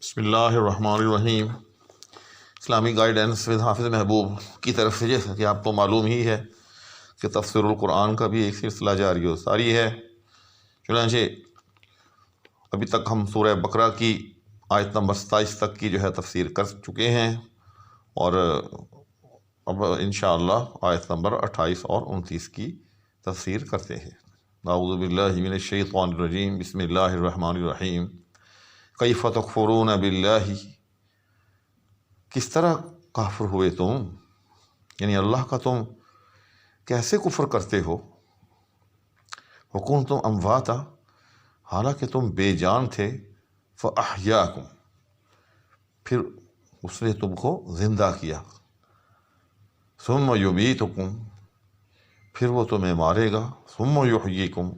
بسم اللہ الرحمن الرحیم۔ اسلامی گائیڈنس ود حافظ محبوب کی طرف سے، جیسا کہ آپ کو معلوم ہی ہے کہ تفسیر القرآن کا بھی ایک سلسلہ جاری و ساری ہے۔ چنانچہ ابھی تک ہم سورہ بقرہ کی آیت نمبر 27 تک کی تفسیر کر چکے ہیں، اور اب انشاءاللہ آیت نمبر 28 اور 29 کی تفسیر کرتے ہیں۔ اعوذ باللہ من الشیطان الرجیم، بسم اللہ الرحمن الرحیم۔ کیف تکفرون باللہ، کس طرح کافر ہوئے تم، یعنی اللہ کا تم کیسے کفر کرتے ہو۔ وکنتم امواتا، حالانکہ تم بے جان تھے، فاحیاکم، پھر اس نے تم کو زندہ کیا، ثم یمیتکم، پھر وہ تمہیں مارے گا، ثم یحییکم،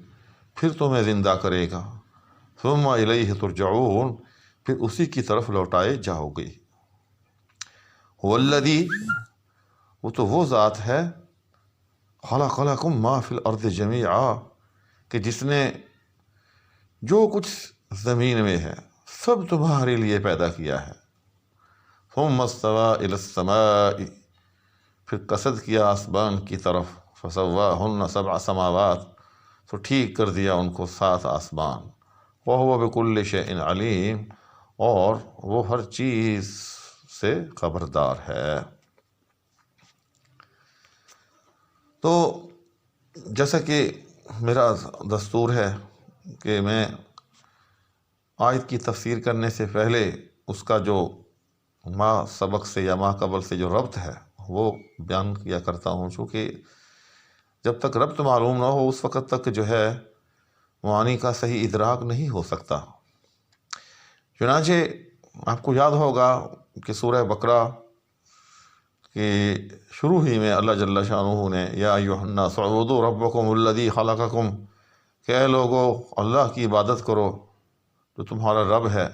پھر تمہیں زندہ کرے گا، ثم الیہ ترجعون، پھر اسی کی طرف لوٹائے جاؤ گے۔ والذی، وہ تو وہ ذات ہے، خلق لکم ما فی الارض جمیعا، کہ جس نے جو کچھ زمین میں ہے سب تمہارے لیے پیدا کیا ہے۔ ثم استوی الی السماء، پھر قصد کیا آسمان کی طرف، فسواہن سبع سماوات، تو ٹھیک کر دیا ان کو 7 آسمان۔ وہو بکل شیء علیم، اور وہ ہر چیز سے خبردار ہے۔ تو جیسا کہ میرا دستور ہے کہ میں آیت کی تفسیر کرنے سے پہلے اس کا جو ما سبق سے یا ما قبل سے جو ربط ہے وہ بیان کیا کرتا ہوں، چونکہ جب تک ربط معلوم نہ ہو اس وقت تک معانی کا صحیح ادراک نہیں ہو سکتا۔ چنانچہ آپ کو یاد ہوگا کہ سورہ بقرہ کے شروع ہی میں اللہ جل شانہ نے یا ایھا الناس اعبدوا ربکم الذی خلقکم، کہ اے لوگو اللہ کی عبادت کرو جو تمہارا رب ہے،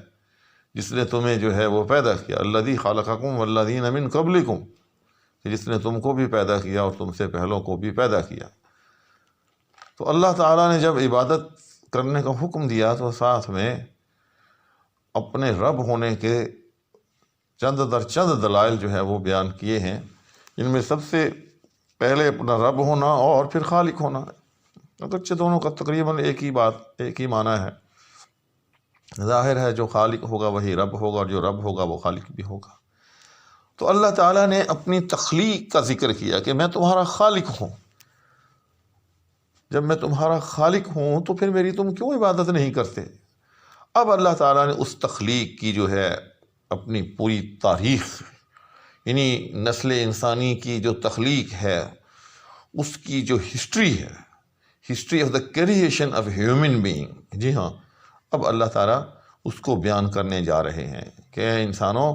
جس نے تمہیں وہ پیدا کیا، الذی خلقکم والذین من قبلکم، کہ جس نے تم کو بھی پیدا کیا اور تم سے پہلوں کو بھی پیدا کیا۔ تو اللہ تعالیٰ نے جب عبادت کرنے کا حکم دیا تو ساتھ میں اپنے رب ہونے کے چند در چند دلائل وہ بیان کیے ہیں، جن میں سب سے پہلے اپنا رب ہونا اور پھر خالق ہونا، اگرچہ دونوں کا تقریباً ایک ہی معنی ہے۔ ظاہر ہے جو خالق ہوگا وہی رب ہوگا، اور جو رب ہوگا وہ خالق بھی ہوگا۔ تو اللہ تعالیٰ نے اپنی تخلیق کا ذکر کیا کہ میں تمہارا خالق ہوں۔ جب میں تمہارا خالق ہوں تو پھر میری تم کیوں عبادت نہیں کرتے؟ اب اللہ تعالیٰ نے اس تخلیق کی اپنی پوری تاریخ، یعنی نسل انسانی کی جو تخلیق ہے اس کی جو ہسٹری ہے، history of the creation of human being, جی ہاں، اب اللہ تعالیٰ اس کو بیان کرنے جا رہے ہیں کہ اے انسانوں،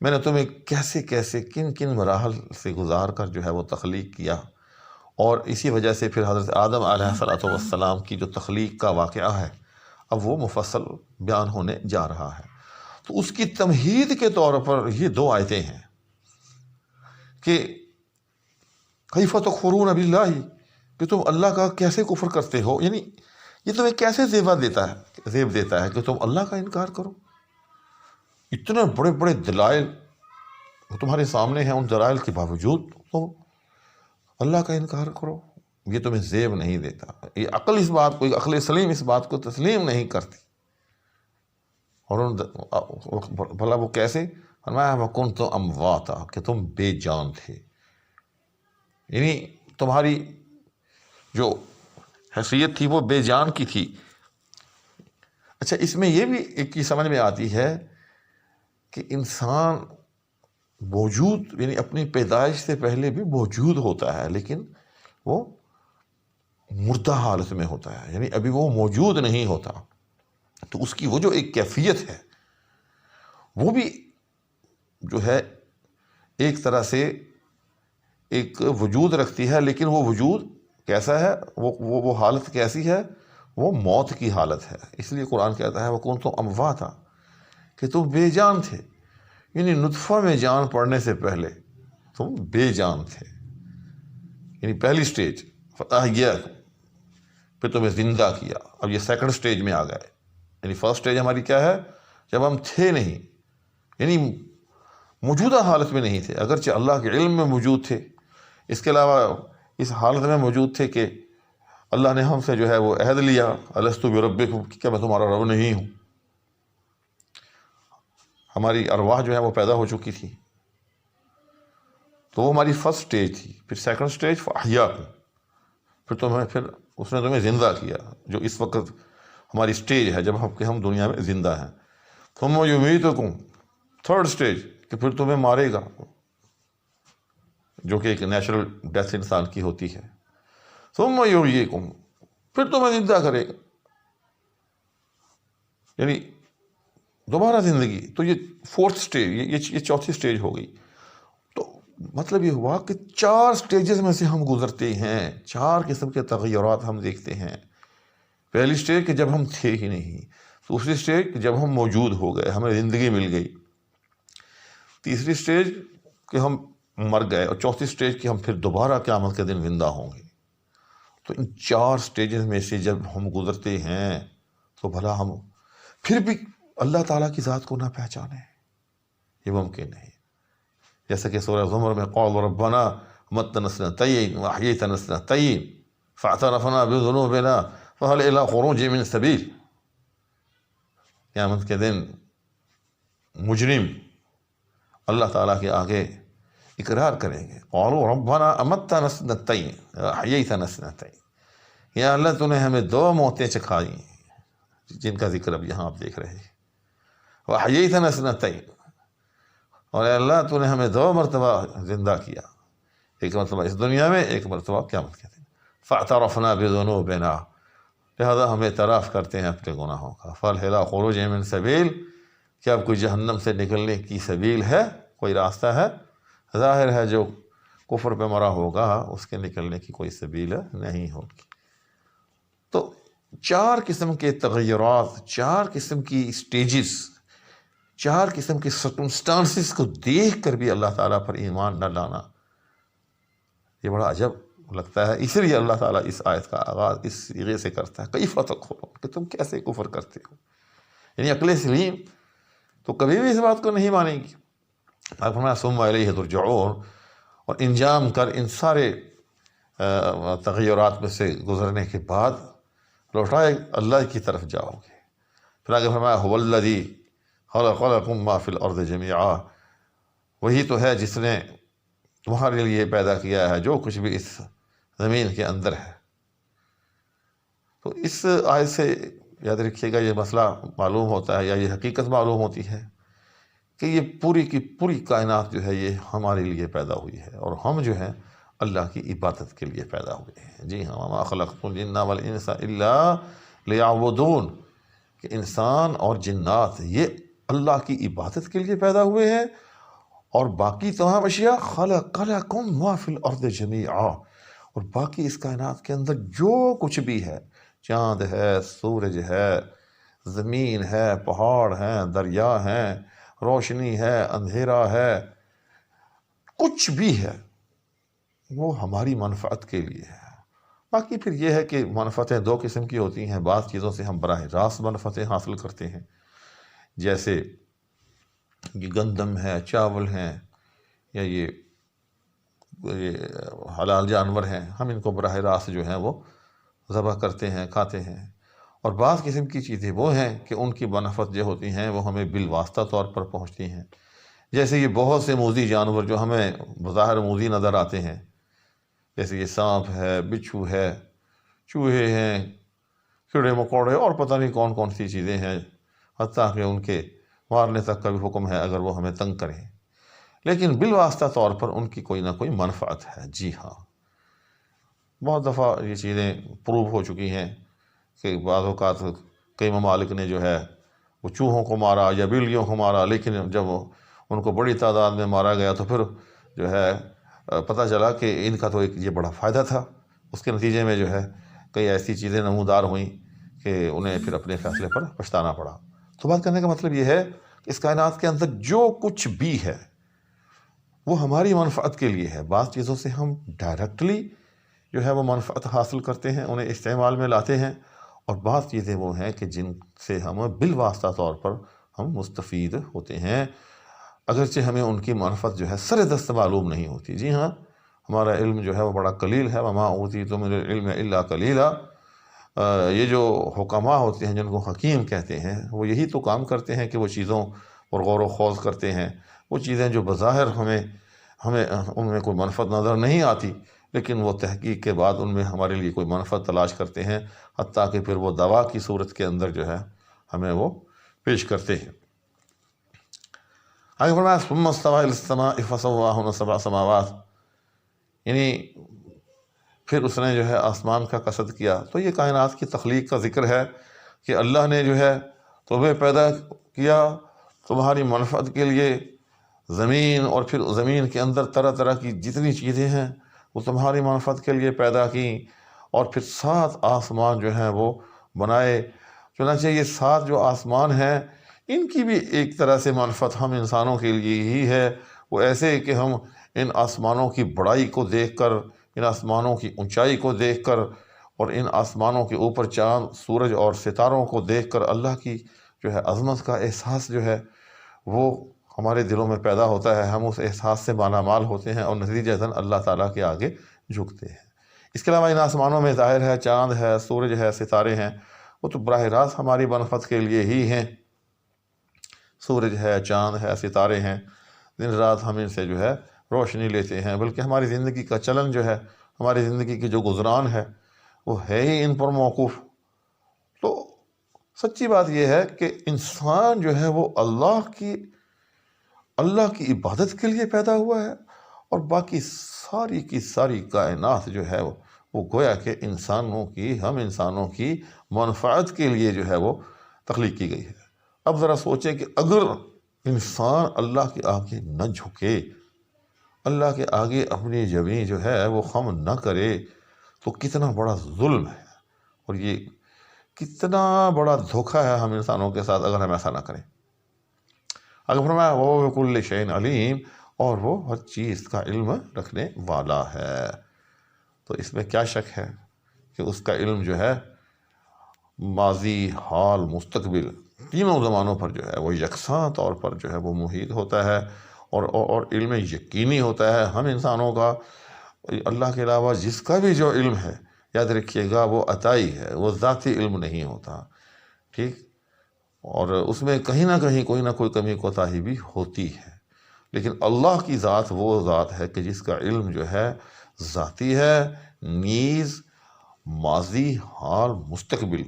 میں نے تمہیں کیسے کیسے کن کن مراحل سے گزار کر وہ تخلیق کیا، اور اسی وجہ سے پھر حضرت آدم علیہ السلام کی جو تخلیق کا واقعہ ہے اب وہ مفصل بیان ہونے جا رہا ہے۔ تو اس کی تمہید کے طور پر یہ 2 آیتیں ہیں کہ کیف تکفرون باللہ، کہ تم اللہ کا کیسے کفر کرتے ہو، یعنی یہ تمہیں کیسے زیب دیتا ہے کہ تم اللہ کا انکار کرو۔ اتنے بڑے بڑے دلائل تمہارے سامنے ہیں، ان دلائل کے باوجود تم اللہ کا انکار کرو، یہ تمہیں زیب نہیں دیتا۔ یہ عقل سلیم اس بات کو تسلیم نہیں کرتی۔ اور بھلا وہ کیسے؟ فرمایا وَكُنْتُمْ أَمْوَاتًا، کہ تم بے جان تھے، یعنی تمہاری جو حیثیت تھی وہ بے جان کی تھی۔ اچھا، اس میں یہ بھی ایک چیز سمجھ میں آتی ہے کہ انسان موجود، یعنی اپنی پیدائش سے پہلے بھی موجود ہوتا ہے، لیکن وہ مردہ حالت میں ہوتا ہے، یعنی ابھی وہ موجود نہیں ہوتا۔ تو اس کی وہ جو ایک کیفیت ہے وہ بھی ایک طرح سے ایک وجود رکھتی ہے، لیکن وہ وجود کیسا ہے، وہ حالت کیسی ہے، وہ موت کی حالت ہے۔ اس لیے قرآن کہتا ہے وَكُنْتُمْ أَمْوَاتًا، کہ تم بے جان تھے، یعنی نطفہ میں جان پڑنے سے پہلے تم بے جان تھے، یعنی پہلی سٹیج فَأَحْيَاكُمْ، پھر تمہیں زندہ کیا۔ اب یہ سیکنڈ سٹیج میں آ گئے، یعنی فرسٹ سٹیج ہماری کیا ہے؟ جب ہم تھے نہیں، یعنی موجودہ حالت میں نہیں تھے، اگرچہ اللہ کے علم میں موجود تھے، اس کے علاوہ اس حالت میں موجود تھے کہ اللہ نے ہم سے جو ہے وہ عہد لیا، الستو بربکم، کہ کیا میں تمہارا رب نہیں ہوں. ہماری ارواح جو ہے وہ پیدا ہو چکی تھی، تو وہ ہماری فرسٹ سٹیج تھی. پھر سیکنڈ سٹیج فاحیاکم، پھر اس نے تمہیں زندہ کیا، جو اس وقت ہماری سٹیج ہے جب ہم دنیا میں زندہ ہیں. ثم یمیتکم، تھرڈ سٹیج، کہ پھر تمہیں مارے گا، جو کہ ایک نیچرل ڈیتھ انسان کی ہوتی ہے. ثم یحییکم، پھر تمہیں زندہ کرے گا، یعنی دوبارہ زندگی. تو یہ فورتھ سٹیج، یہ چوتھی سٹیج ہو گئی. تو مطلب یہ ہوا کہ 4 سٹیجز میں سے ہم گزرتے ہیں، 4 قسم کے تغیرات ہم دیکھتے ہیں. پہلی سٹیج کہ جب ہم تھے ہی نہیں، دوسری سٹیج کہ جب ہم موجود ہو گئے، ہمیں زندگی مل گئی، تیسری سٹیج کہ ہم مر گئے، اور چوتھی سٹیج کہ ہم پھر دوبارہ قیامت کے دن زندہ ہوں گے. تو ان 4 سٹیجز میں سے جب ہم گزرتے ہیں تو بھلا ہم پھر بھی اللہ تعالیٰ کی ذات کو نہ پہچانے، یہ ممکن نہیں. جیسا کہ سورہ زمر میں قالوا ربنا متنا سنتين واحييتنا سنتين فاعترفنا بذنوبنا فهل الى خروج من سبيل. قیامت کے دن مجرم اللہ تعالیٰ کے آگے اقرار کریں گے، قالوا ربنا امتنا سنتين واحييتنا سنتين، یا اللہ تو نے ہمیں 2 موتیں چکھائی، جن کا ذکر اب یہاں آپ دیکھ رہے ہیں. وحییتنا سنتين، اور اے اللہ تو نے ہمیں 2 مرتبہ زندہ کیا، ایک مرتبہ اس دنیا میں، ایک مرتبہ قیامت کے دن. فاعترفنا بذنوبنا، لہذا ہم اعتراف کرتے ہیں اپنے گناہوں کا. فهل الى خروج من سبیل، کیا اب کوئی جہنم سے نکلنے کی سبیل ہے، کوئی راستہ ہے؟ ظاہر ہے جو کفر پہ مرا ہوگا اس کے نکلنے کی کوئی سبیل نہیں ہوگی. تو 4 قسم کے تغیرات، 4 قسم کی سٹیجز، 4 قسم کے سرکمسٹانسز کو دیکھ کر بھی اللہ تعالیٰ پر ایمان نہ لانا، یہ بڑا عجب لگتا ہے. اسی لیے اللہ تعالیٰ اس آیت کا آغاز اس صیغے سے کرتا ہے، کیف تکفرون، کہ تم کیسے کفر کرتے ہو. یعنی عقل سلیم تو کبھی بھی اس بات کو نہیں مانیں گی. آپ فرمایا ثم الیہ ترجعون، اور انجام کر ان سارے تغیرات میں سے گزرنے کے بعد لوٹائے اللہ کی طرف جاؤ گے. پھر آگے فرمایا هو الذی خلق لکم ما فی الارض جمیعا، وہی تو ہے جس نے تمہارے لیے پیدا کیا ہے جو کچھ بھی اس زمین کے اندر ہے. تو اس آیت سے یاد رکھیے گا یہ مسئلہ معلوم ہوتا ہے، یا یہ حقیقت معلوم ہوتی ہے کہ یہ پوری کی پوری کائنات جو ہے یہ ہمارے لیے پیدا ہوئی ہے، اور ہم جو ہیں اللہ کی عبادت کے لیے پیدا ہوئے ہیں. جی ہاں، وما خلقت الجن والانس الا لیعبدون، کہ انسان اور جنات یہ اللہ کی عبادت کے لیے پیدا ہوئے ہیں، اور باقی تمام اشیاء خلق لکم ما فی الارض جمیعا، اور باقی اس کائنات کے اندر جو کچھ بھی ہے، چاند ہے، سورج ہے، زمین ہے، پہاڑ ہیں، دریا ہیں، روشنی ہے، اندھیرا ہے، کچھ بھی ہے وہ ہماری منفعت کے لیے ہے. باقی پھر یہ ہے کہ منفعتیں 2 قسم کی ہوتی ہیں. بعض چیزوں سے ہم براہ راست منفعتیں حاصل کرتے ہیں، جیسے یہ گندم ہے، چاول ہیں، یا یہ حلال جانور ہیں، ہم ان کو براہ راست جو ہیں وہ ذبح کرتے ہیں، کھاتے ہیں. اور بعض قسم کی چیزیں وہ ہیں کہ ان کی منفعت جو ہوتی ہیں وہ ہمیں بالواسطہ طور پر پہنچتی ہیں، جیسے یہ بہت سے موذی جانور جو ہمیں بظاہر موذی نظر آتے ہیں، جیسے یہ سانپ ہے، بچھو ہے، چوہے ہیں، کیڑے مکوڑے، اور پتہ نہیں کون کون سی چیزیں ہیں، حتیٰ کہ ان کے مارنے تک کا بھی حکم ہے اگر وہ ہمیں تنگ کریں، لیکن بالواسطہ طور پر ان کی کوئی نہ کوئی منفعت ہے. جی ہاں، بہت دفعہ یہ چیزیں پروو ہو چکی ہیں کہ بعض اوقات کئی ممالک نے جو ہے وہ چوہوں کو مارا یا بلیوں کو مارا، لیکن جب ان کو بڑی تعداد میں مارا گیا تو پھر جو ہے پتہ چلا کہ ان کا تو ایک یہ بڑا فائدہ تھا. اس کے نتیجے میں جو ہے کئی ایسی چیزیں نمودار ہوئیں کہ انہیں پھر اپنے فیصلے پر پچھتانا پڑا. تو بات کرنے کا مطلب یہ ہے کہ اس کائنات کے اندر جو کچھ بھی ہے وہ ہماری منفعت کے لیے ہے. بعض چیزوں سے ہم ڈائریکٹلی جو ہے وہ منفعت حاصل کرتے ہیں، انہیں استعمال میں لاتے ہیں، اور بعض چیزیں وہ ہیں کہ جن سے ہم بالواسطہ طور پر ہم مستفید ہوتے ہیں، اگرچہ ہمیں ان کی معرفت جو ہے سر دست معلوم نہیں ہوتی۔ جی ہاں، ہمارا علم جو ہے وہ بڑا قلیل ہے، وما اوتیتم من العلم الا قلیلا۔ یہ جو حکماء ہوتے ہیں جن کو حکیم کہتے ہیں، وہ یہی تو کام کرتے ہیں کہ وہ چیزوں پر غور و خوض کرتے ہیں، وہ چیزیں جو بظاہر ہمیں ان میں کوئی منفعت نظر نہیں آتی، لیکن وہ تحقیق کے بعد ان میں ہمارے لیے کوئی منفعت تلاش کرتے ہیں، حتیٰ کہ پھر وہ دوا کی صورت کے اندر جو ہے ہمیں وہ پیش کرتے ہیں۔ آگے فرمایا ثم استوى الى السماء فسواهن سبع سماوات، یعنی پھر اس نے جو ہے آسمان کا قصد کیا۔ تو یہ کائنات کی تخلیق کا ذکر ہے کہ اللہ نے جو ہے تمہیں پیدا کیا تمہاری منفعت کے لیے، زمین اور پھر زمین کے اندر طرح طرح کی جتنی چیزیں ہیں وہ تمہاری منفعت کے لیے پیدا کی، اور پھر 7 آسمان جو ہیں وہ بنائے۔ چنانچہ یہ 7 جو آسمان ہیں ان کی بھی ایک طرح سے منفعت ہم انسانوں کے لیے ہی ہے، وہ ایسے کہ ہم ان آسمانوں کی بڑائی کو دیکھ کر، ان آسمانوں کی اونچائی کو دیکھ کر، اور ان آسمانوں کے اوپر چاند، سورج اور ستاروں کو دیکھ کر اللہ کی جو ہے عظمت کا احساس جو ہے وہ ہمارے دلوں میں پیدا ہوتا ہے، ہم اس احساس سے مالا مال ہوتے ہیں اور نتیجتاً اللہ تعالیٰ کے آگے جھکتے ہیں۔ اس کے علاوہ ان آسمانوں میں ظاہر ہے چاند ہے، سورج ہے، ستارے ہیں، وہ تو براہ راست ہماری منفعت کے لیے ہی ہیں۔ سورج ہے، چاند ہے، ستارے ہیں، دن رات ہم ان سے جو ہے روشنی لیتے ہیں، بلکہ ہماری زندگی کا چلن جو ہے، ہماری زندگی کی جو گزران ہے وہ ہے ہی ان پر موقوف۔ تو سچی بات یہ ہے کہ انسان جو ہے وہ اللہ کی عبادت کے لیے پیدا ہوا ہے، اور باقی ساری کی ساری کائنات جو ہے وہ گویا کہ ہم انسانوں کی منفعت کے لیے جو ہے وہ تخلیق کی گئی ہے۔ اب ذرا سوچیں کہ اگر انسان اللہ کے آگے نہ جھکے، اللہ کے آگے اپنی جبیں جو ہے وہ خم نہ کرے، تو کتنا بڑا ظلم ہے، اور یہ کتنا بڑا دھوکہ ہے ہم انسانوں کے ساتھ اگر ہم ایسا نہ کریں۔ اگر فرمایا وہ بِكُلِّ شَيْءٍ علیم، اور وہ ہر چیز کا علم رکھنے والا ہے۔ تو اس میں کیا شک ہے کہ اس کا علم جو ہے ماضی، حال، مستقبل تینوں زمانوں پر جو ہے وہ یکساں طور پر جو ہے وہ محیط ہوتا ہے، اور علم یقینی ہوتا ہے ہم انسانوں کا۔ اللہ کے علاوہ جس کا بھی جو علم ہے، یاد رکھیے گا وہ عطائی ہے، وہ ذاتی علم نہیں ہوتا، ٹھیک؟ اور اس میں کہیں نہ کہیں کوئی نہ کوئی کمی کوتاہی بھی ہوتی ہے، لیکن اللہ کی ذات وہ ذات ہے کہ جس کا علم جو ہے ذاتی ہے، نیز ماضی، حال، مستقبل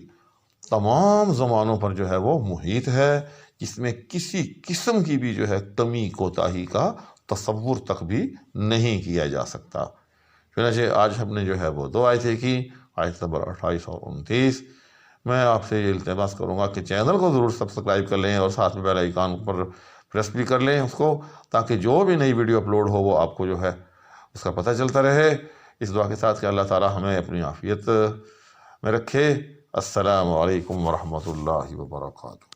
تمام زمانوں پر جو ہے وہ محیط ہے، جس میں کسی قسم کی بھی جو ہے کمی کوتاہی کا تصور تک بھی نہیں کیا جا سکتا۔ چنانچہ آج ہم نے جو ہے وہ 2 آیتیں کی، آیت نمبر 28 اور 29۔ میں آپ سے یہ التماس کروں گا کہ چینل کو ضرور سبسکرائب کر لیں، اور ساتھ میں بیل آئیکن پر پریس بھی کر لیں اس کو، تاکہ جو بھی نئی ویڈیو اپلوڈ ہو وہ آپ کو جو ہے اس کا پتہ چلتا رہے۔ اس دعا کے ساتھ کہ اللہ تعالیٰ ہمیں اپنی عافیت میں رکھے۔ السلام علیکم ورحمۃ اللہ وبرکاتہ۔